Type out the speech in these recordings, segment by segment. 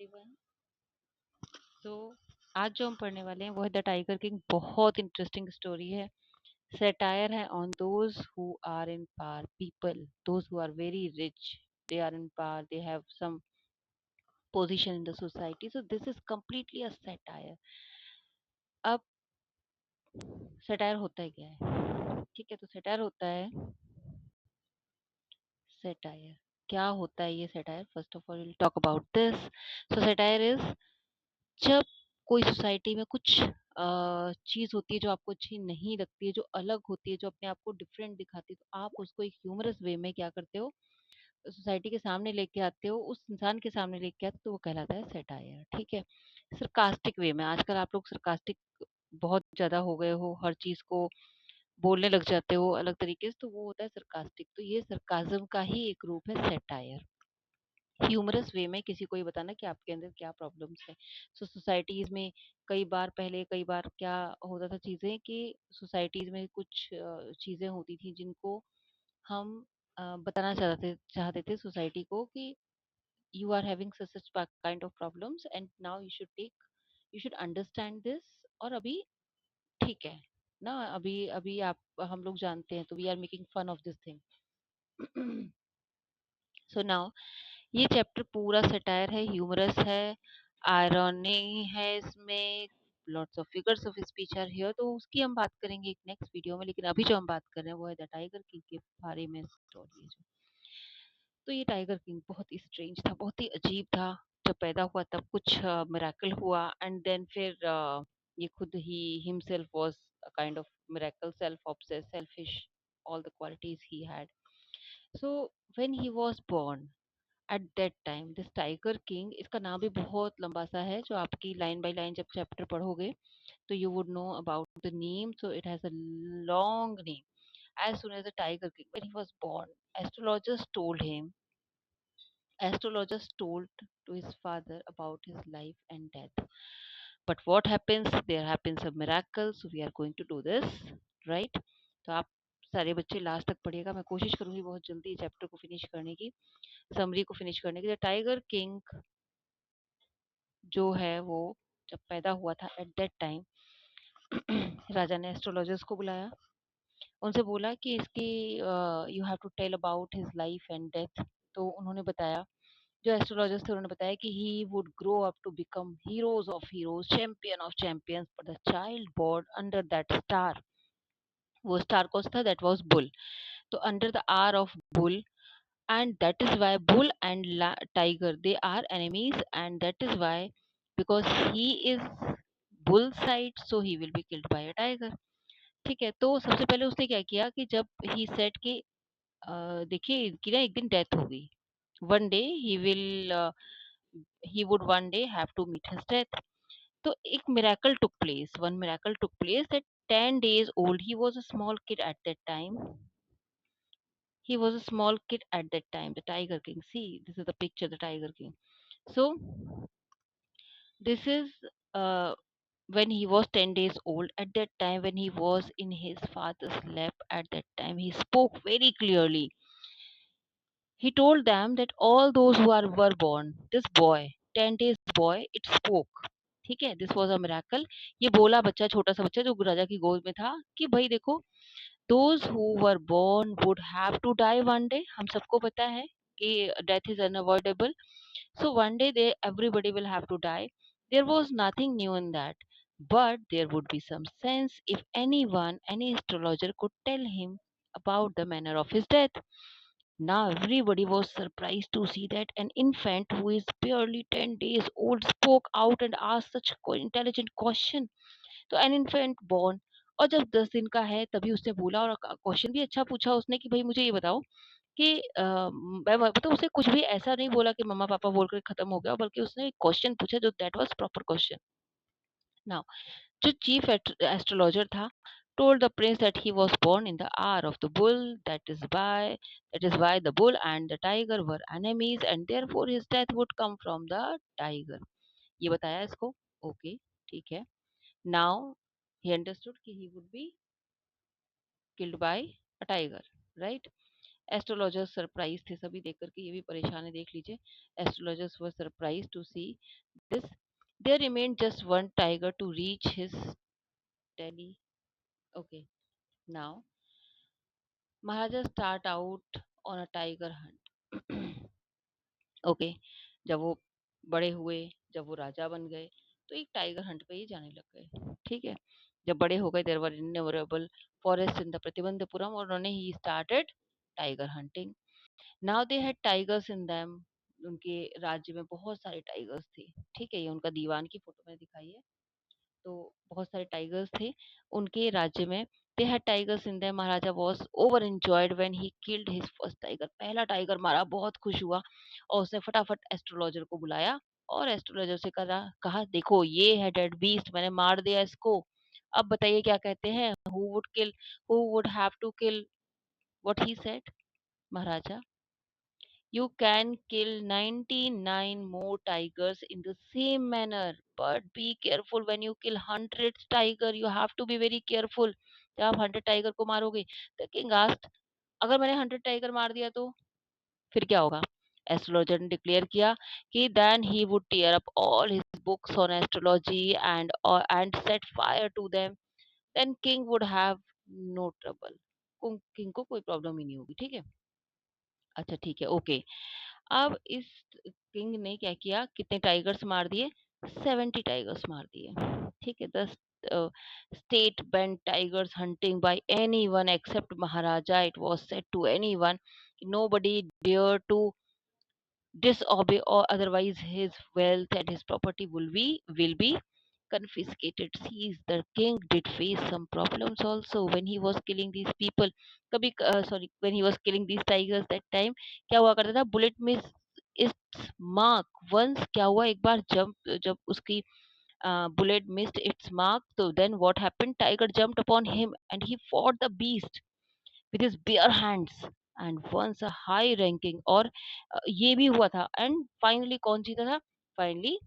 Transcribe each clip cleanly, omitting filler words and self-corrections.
Everyone. तो आज जो हम पढ़ने वाले हैं वो है द टाइगर किंग। बहुत इंटरेस्टिंग स्टोरी है। सैटायर है on those who are in power people, those who are very rich, they are in power, they have some position in the society, so this is completely a satire. अब satire होता है क्या है? ठीक है, तो satire होता है, सैटायर क्या होता है? ये satire, first of all will talk about this. So satire is जब कोई सोसाइटी में कुछ चीज होती है जो आपको अच्छी नहीं लगती है, जो अलग होती है, जो अपने आप को डिफरेंट दिखाती है, तो आप उसको एक ह्यूमरस वे में क्या करते हो, सोसाइटी के सामने लेके आते हो, उस इंसान के सामने लेके आते हो, तो वो कहलाता है सैटायर। ठीक है, सरकास्टिक वे में। आजकल आप लोग सरकास्टिक बहुत ज्यादा हो गए हो, हर चीज को बोलने लग जाते हो अलग तरीके से, तो वो होता है सरकास्टिक। तो ये सरकाजम का ही एक रूप है सैटायर। ह्यूमरस वे में किसी को ये बताना कि आपके अंदर क्या प्रॉब्लम्स है। सो सोसाइटीज में कई बार क्या होता था चीजें कि सोसाइटीज में कुछ चीजें होती थी जिनको हम बताना चाहते थे सोसाइटी को कि you are having such kind of problems and now you should understand this. और अभी ठीक है ना, अभी अभी आप हम लोग जानते हैं, तो we are making fun of this thing. So now ये चैप्टर पूरा सटायर है, ह्यूमरस है, आयरनी है इसमें, lots of figures of speech are here, तो उसकी हम बात करेंगे एक नेक्स्ट वीडियो में। लेकिन अभी जो हम बात कर रहे हैं वो है द टाइगर किंग के बारे में स्टोरी है जो। तो ये टाइगर किंग बहुत ही स्ट्रेंज था, बहुत ही अजीब था। जब पैदा हुआ तब कुछ मिराकल हुआ, एंड देन फिर ये खुद ही himself was a kind of miracle, self obsessed, selfish, all the qualities he had. So when he was born at that time, this tiger king, इसका नाम भी बहुत लंबा सा है, जो आपकी लाइन बाय लाइन जब चैप्टर पढ़ोगे तो you would know about the name. So it has a long name. As soon as the tiger king when he was born, astrologers told him astrologers told to his father about his life and death. But what happens, there happens a miracle, so we are going to do this, right? तो आप सारे बच्चे last तक पढ़िएगा। मैं कोशिश करूंगी बहुत जल्दी चैप्टर को फिनिश करने की, समरी को फिनिश करने की। द टाइगर किंग जो है वो जब पैदा हुआ था एट दैट टाइम, राजा ने एस्ट्रोलॉजर्स को बुलाया, उनसे बोला कि इसकी you have to tell about his life and death. तो उन्होंने बताया, जो एस्ट्रोलॉजर्स थे उन्होंने बताया कि he would grow up to become heroes of heroes, champion of champions, but the child born under that star, वो स्टार कौन सा था? That was bull. तो under the R of bull, and that is why bull and tiger, they are enemies, and that is why, because he is bull side, so he will be killed by a tiger। ठीक है, तो सबसे पहले उसने क्या किया कि जब ही सेट कि देखिए इनकी ना एक दिन डेथ होगी, one day he would one day have to meet his death। तो एक miracle took place, one miracle took place that 10 days old, he was a small kid at that time, he was a small kid at that time, the tiger king. See, this is the picture, the tiger king. So this is uh, when he was 10 days old. At that time, when he was in his father's lap, at that time he spoke very clearly. He told them that all those who were born, this boy, 10 days boy, it spoke। ठीक है, this was a miracle. ये बोला बच्चा, छोटा सा बच्चा जो राजा की गोद में था, कि भाई देखो, those who were born would have to die one day। हम सबको पता है कि death is unavoidable, so one day they everybody will have to die। There was nothing new in that, but there would be some sense if anyone, any astrologer could tell him about the manner of his death। Now everybody was surprised to see that an infant who is barely 10 days old spoke out and asked such intelligent question। तो an infant born, और जब 10 दिन का है तभी उसने बोला, और क्वेश्चन भी अच्छा पूछा उसने कि भाई मुझे ये बताओ कि मतलब उसने कुछ भी ऐसा नहीं बोला कि मम्मा पापा बोलकर खत्म हो गया, बल्कि उसने एक क्वेश्चन पूछा जो that was proper question. Now जो चीफ एस्ट्रोलॉजर था told the prince that he was born in the hour of the bull, that is why the bull and the tiger were enemies, and therefore his death would come from the tiger। ये बताया इसको, okay, ठीक है। Now he understood कि he would be killed by a tiger, right? Astrologers surprise थे, सभी देख करके ये भी परेशान है, देख लीजिए। Astrologers were surprise to see this. There remain just one tiger to reach his tally. Okay, now Maharaja start out on a tiger hunt. Okay, जब वो बड़े हुए, जब वो राजा बन गए, तो एक टाइगर हंट पे ही जाने लग गए। ठीक है, जब बड़े हो गए, there were innumerable forest in the Pratibandhapuram, और उन्होंने ही started tiger hunting. Now they had tigers in them. उनके राज्य में बहुत सारे टाइगर्स थे। ठीक है, ये उनका दीवान की फोटो मैंने दिखाई है। तो बहुत सारे टाइगर्स थे उनके राज्य में। दे had tigers in them. Maharaja was over enjoyed when he killed his first tiger. पहला टाइगर मारा, बहुत खुश हुआ, और उसने फटाफट एस्ट्रोलॉजर को बुलाया और एस्ट्रोलॉजर से कहा देखो ये है डेड बीस्ट, मैंने मार दिया इसको। अब बताइए क्या कहते हैं, who would have to kill. What he said, Maharaja, you can kill 99 more tigers in the same manner, but be careful when you kill 100 tiger. You have to be very careful. जब आप 100 टाइगर को मारोगे, the king asked, अगर मैंने 100 tiger मार दिया तो फिर क्या होगा? एस्ट्रोलॉजर ने डिक्लेयर किया कि then he would tear up all his books on astrology and set fire to them. Then king would have no trouble. King को कोई प्रॉब्लम ही नहीं होगी। ठीक है, अच्छा ठीक है, ओके। अब इस किंग ने क्या किया, कितने टाइगर्स मार दिए? 70 टाइगर्स मार दिए। ठीक है, 10 state banned tigers hunting by anyone except Maharaja. It was said to anyone, nobody dare to disobey, or otherwise his wealth and his property will be confiscated. Sees the king did face some problems also when he was killing these people. कभी sorry, when he was killing these tigers that time, क्या हुआ करता था, bullet miss its mark once. क्या हुआ एक बार, जब उसकी bullet missed its mark, so then what happened, tiger jumped upon him and he fought the beast with his bare hands and once a high ranking, और ये भी हुआ था, एंड फाइनली कौन जीता था? Finally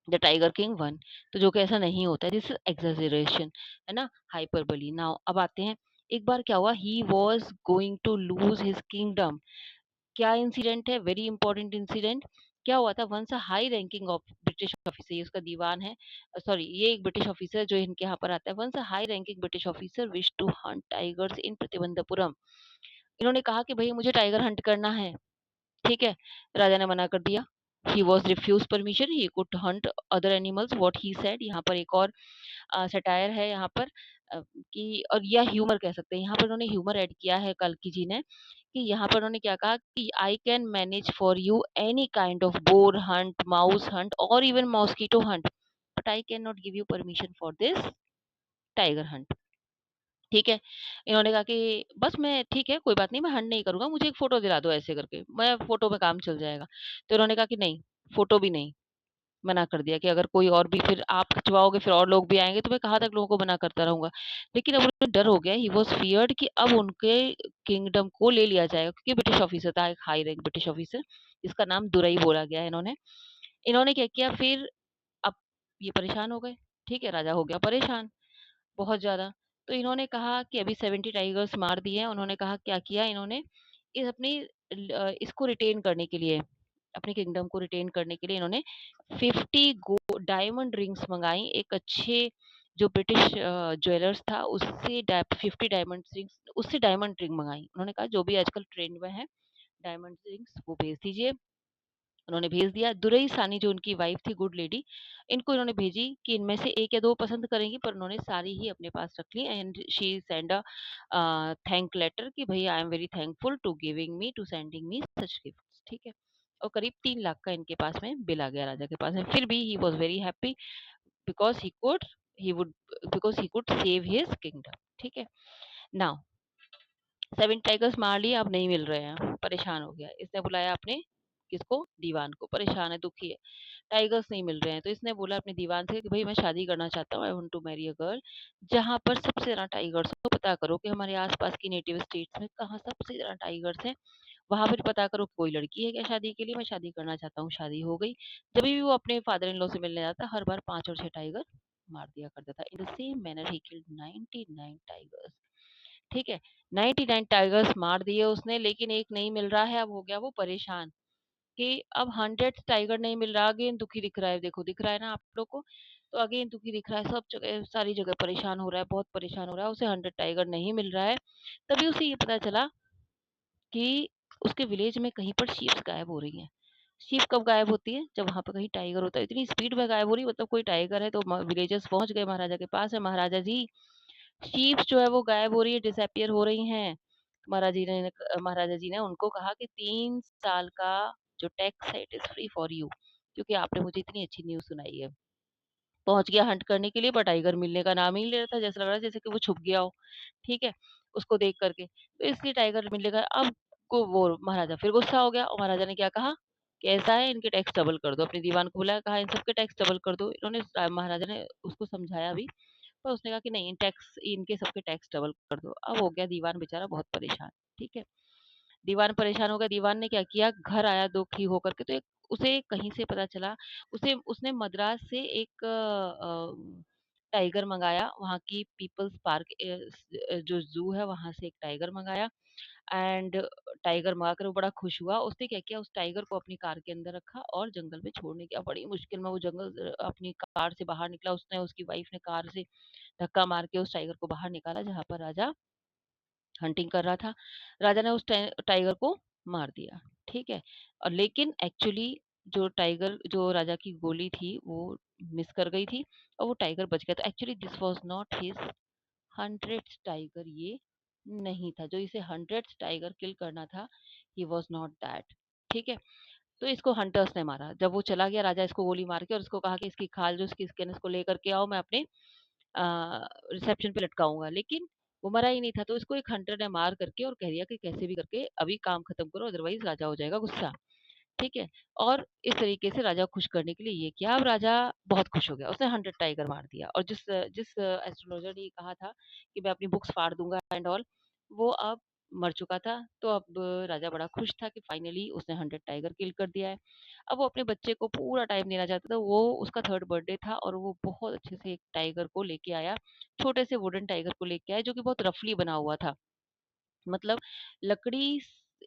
the tiger king one. तो जो कि ऐसा नहीं होता है, दिस इज एग्जेजरेशन, है ना, हाइपरबली। नाउ अब आते हैं, एक बार क्या हुआ, he was going to lose his kingdom. क्या इंसिडेंट है, वेरी इंपॉर्टेंट इंसिडेंट। क्या हुआ था, once a high ranking of British officer, ये उसका दीवान है, सॉरी ये एक ब्रिटिश ऑफिसर जो इनके यहाँ पर आता है। Once a high ranking British officer wish to hunt tigers in Pratibandhapuram. इन्होंने कहा कि भाई मुझे टाइगर हंट करना है। ठीक है, राजा ने मना कर दिया। He was refuse permission, he could hunt other animals, what he said. यहाँ पर एक और सटायर है यहाँ पर, कि और या ह्यूमर कह सकते हैं, यहाँ पर उन्होंने ह्यूमर ऐड किया है कल्कि जी ने, कि यहाँ पर उन्होंने क्या कहा कि I can manage for you any kind of boar hunt, mouse hunt और even mosquito hunt, but I can not give you permission for this tiger hunt. ठीक है, इन्होंने कहा कि बस मैं, ठीक है कोई बात नहीं, मैं हंट नहीं करूंगा, मुझे एक फोटो दिला दो ऐसे करके, मैं फोटो में काम चल जाएगा। तो इन्होंने कहा कि नहीं, फोटो भी नहीं। मना कर दिया कि अगर कोई और भी, फिर आप खिंचवाओगे फिर और लोग भी आएंगे, तो मैं कहाँ तक लोगों को मना करता रहूंगा। लेकिन अब उन्हें डर हो गया, ही वॉज फियर्ड कि अब उनके किंगडम को ले लिया जाएगा, क्योंकि ब्रिटिश ऑफिसर था, एक हाई रैंक ब्रिटिश ऑफिसर, जिसका नाम दुरई बोला गया है। इन्होंने इन्होंने क्या किया फिर, अब ये परेशान हो गए। ठीक है, राजा हो गया परेशान बहुत ज़्यादा। तो इन्होंने कहा कि अभी 70 टाइगर्स मार दिए हैं। उन्होंने कहा क्या किया इन्होंने, इस अपनी इसको रिटेन करने के लिए, अपने किंगडम को रिटेन करने के लिए इन्होंने 50 डायमंड रिंग्स मंगाई। एक अच्छे जो ब्रिटिश ज्वेलर्स था उससे 50 डायमंड रिंग्स, उससे डायमंड रिंग मंगाई। उन्होंने कहा जो भी आजकल ट्रेंड में है डायमंड रिंग्स वो भेज दीजिए। उन्होंने भेज दिया। दुरई सानी जो उनकी वाइफ थी, गुड लेडी, इनको इन्होंने भेजी कि इनमें से एक या दो पसंद करेंगी, पर उन्होंने सारी ही अपने पास रख ली। And she send a thank letter कि भाई I am very thankful to giving me, to sending me such gifts. ठीक है, और करीब 3 लाख का इनके पास में बिल आ गया राजा के पास में। फिर भी he was very happy because he would because he could save his kingdom. ठीक है, नाउ 7 टाइगर्स मार लिए, अब नहीं मिल रहे हैं, परेशान हो गया। इसने बुलाया अपने किसको, दीवान को, परेशान है, दुखी है, टाइगर्स नहीं मिल रहे हैं। तो इसने बोला अपने दीवान से कि भाई मैं शादी करना चाहता हूँ, I want to marry a girl जहाँ पर सबसे ज्यादा टाइगर्स हो। पता करो कि हमारे आसपास की नेटिव स्टेट्स में कहाँ सबसे ज्यादा टाइगर्स हैं, वहां पर पता करो कोई लड़की है क्या शादी के लिए, मैं शादी करना चाहता हूँ। शादी हो गई। जब भी वो अपने फादर इन लॉ से मिलने जाता, हर बार 5 और 6 टाइगर मार दिया करता था। In the same manner he killed 99 tigers. ठीक है? 99 टाइगर्स मार दिए उसने, लेकिन एक नहीं मिल रहा है, अब हो गया वो परेशान कि अब 100 टाइगर नहीं मिल रहा, अगेन दुखी दिख रहा है, देखो दिख रहा है ना आप लोग को? तो अगेन दुखी दिख रहा है, सब जगह सारी जगह परेशान हो रहा है, बहुत परेशान हो रहा है, उसे 100 टाइगर नहीं मिल रहा है। तभी उसे ये पता चला कि उसके विलेज में कहीं पर शीप्स गायब हो रही हैं। शीप कब गायब होती है? जब वहाँ पे कहीं टाइगर होता है। इतनी स्पीड में गायब हो रही है, मतलब कोई टाइगर है, तो विलेजर्स पहुंच गए महाराजा के पास। है महाराजा जी, शीप्स जो है वो गायब हो रही है, डिसअपियर हो रही हैं। महाराजा जी ने उनको कहा कि 3 साल का जो टैक्स है it is free for you, क्योंकि आपने मुझे इतनी अच्छी न्यूज सुनाई है। पहुंच गया हंट करने के लिए, पर टाइगर मिलने का नाम ही नहीं ले रहा था, जैसा लग रहा है जैसे कि वो छुप गया हो। ठीक है, उसको देख करके, तो इसलिए टाइगर मिलेगा। अब को वो महाराजा फिर गुस्सा हो गया, और महाराजा ने क्या कहा कि ऐसा है, इनके टैक्स डबल कर दो। अपने दीवान को बुलाया, कहा इन सबके टैक्स डबल कर दो। इन्होंने महाराजा ने उसको समझाया भी, पर उसने कहा कि नहीं, टैक्स इनके सबके टैक्स डबल कर दो। अब हो गया दीवान बेचारा बहुत परेशान। ठीक है, दीवान परेशान हो गया। दीवान ने क्या किया, घर आया दुखी होकर के, तो एक उसे कहीं से पता चला, उसे उसने मद्रास से एक टाइगर मंगाया, वहाँ की पीपल्स पार्क जो जू है वहां से एक टाइगर मंगाया। एंड टाइगर मंगाकर वो बड़ा खुश हुआ। उसने क्या किया, उस टाइगर को अपनी कार के अंदर रखा और जंगल में छोड़ने गया। बड़ी मुश्किल में वो जंगल अपनी कार से बाहर निकला। उसने, उसकी वाइफ ने कार से धक्का मार के उस टाइगर को बाहर निकाला, जहाँ पर राजा हंटिंग कर रहा था। राजा ने उस टाइगर को मार दिया। ठीक है, और लेकिन एक्चुअली जो टाइगर, जो राजा की गोली थी वो मिस कर गई थी, और वो टाइगर बच गया। तो actually this was not his 100th tiger, ये नहीं था जो इसे 100th टाइगर किल करना था। He was not that. ठीक है, तो इसको हंटर्स ने मारा। जब वो चला गया, राजा इसको गोली मार के, और इसको कहा कि इसकी खाल जो इसकी स्किन, इसको लेकर के आओ, मैं अपने रिसेप्शन पे लटकाऊंगा। लेकिन वो मरा ही नहीं था, तो इसको एक हंटर ने मार करके और कह दिया कि कैसे भी करके अभी काम खत्म करो, अदरवाइज राजा हो जाएगा गुस्सा। ठीक है, और इस तरीके से राजा को खुश करने के लिए ये किया। अब राजा बहुत खुश हो गया, उसने 100 टाइगर मार दिया। और जिस जिस एस्ट्रोलॉजर ने कहा था कि मैं अपनी बुक्स फाड़ दूंगा एंड ऑल, वो अब मर चुका था। तो अब राजा बड़ा खुश था कि फाइनली उसने 100 टाइगर किल कर दिया है। अब वो अपने बच्चे को पूरा टाइम देना चाहता था। वो उसका 3rd बर्थडे था, और वो बहुत अच्छे से एक टाइगर को लेके आया, छोटे से वुडन टाइगर को लेके आया, जो कि बहुत रफली बना हुआ था। मतलब लकड़ी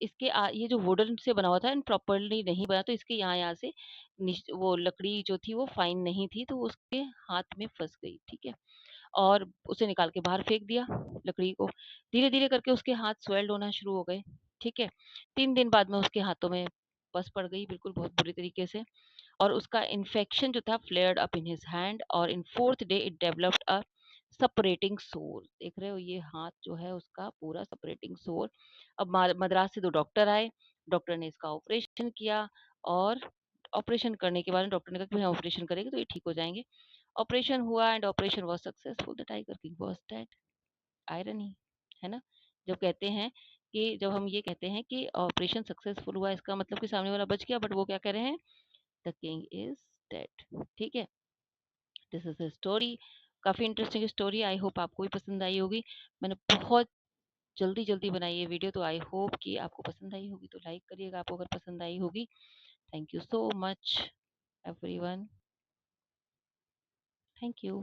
इसके ये जो वुडन से बना हुआ था, एंड प्रॉपरली नहीं बना, तो इसके यहाँ यहाँ से वो लकड़ी जो थी वो फाइन नहीं थी, तो वो उसके हाथ में फंस गई। ठीक है, और उसे निकाल के बाहर फेंक दिया लकड़ी को। धीरे धीरे करके उसके हाथ स्वेल्ड होना शुरू हो गए। ठीक है, 3 दिन बाद में उसके हाथों में पस पड़ गई, बिल्कुल बहुत बुरी तरीके से। और उसका इन्फेक्शन जो था flared up in his hand, और इन 4th day it developed a separating सोर। देख रहे हो, ये हाथ जो है उसका पूरा सेपरेटिंग सोर। अब मद्रास से 2 डॉक्टर आए, डॉक्टर ने इसका ऑपरेशन किया, और ऑपरेशन करने के बाद डॉक्टर ने कहा कि हम ऑपरेशन करेंगे तो ये ठीक हो जाएंगे। ऑपरेशन हुआ, and operation was successful, the tiger king was dead. Irony है ना? जब कहते हैं कि, जब हम ये कहते हैं कि ऑपरेशन सक्सेसफुल हुआ, इसका मतलब कि सामने वाला बच गया, बट वो क्या कह रहे हैं, द किंग इज डेड। ठीक है, दिस इज द स्टोरी। काफी इंटरेस्टिंग स्टोरी, आई होप आपको भी पसंद आई होगी। मैंने बहुत जल्दी जल्दी बनाई है वीडियो, तो आई होप कि आपको पसंद आई होगी। तो लाइक करिएगा आपको अगर पसंद आई होगी। Thank you so much everyone, thank you.